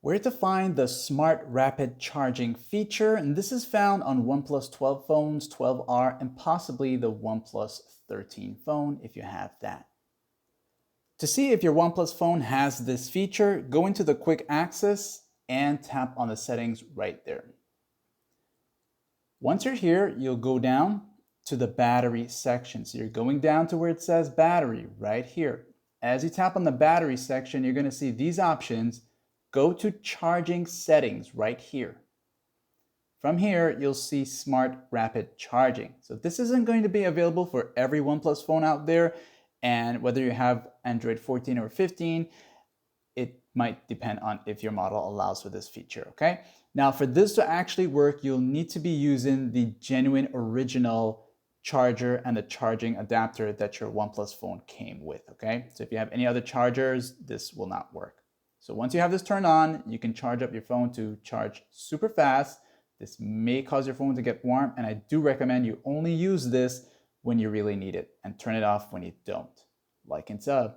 Where to find the smart rapid charging feature, and this is found on OnePlus 12 phones, 12R, and possibly the OnePlus 13 phone if you have that. To see if your OnePlus phone has this feature, go into the quick access and tap on the settings right there. Once you're here, you'll go down to the battery section. So you're going down to where it says battery right here. As you tap on the battery section, you're going to see these options. Go to charging settings right here. From here, you'll see smart rapid charging. So this isn't going to be available for every OnePlus phone out there. And whether you have Android 14 or 15, it might depend on if your model allows for this feature, okay? Now, for this to actually work, you'll need to be using the genuine original charger and the charging adapter that your OnePlus phone came with, okay? So if you have any other chargers, this will not work. So once you have this turned on, you can charge up your phone to charge super fast. This may cause your phone to get warm, and I do recommend you only use this when you really need it and turn it off when you don't. Like and sub.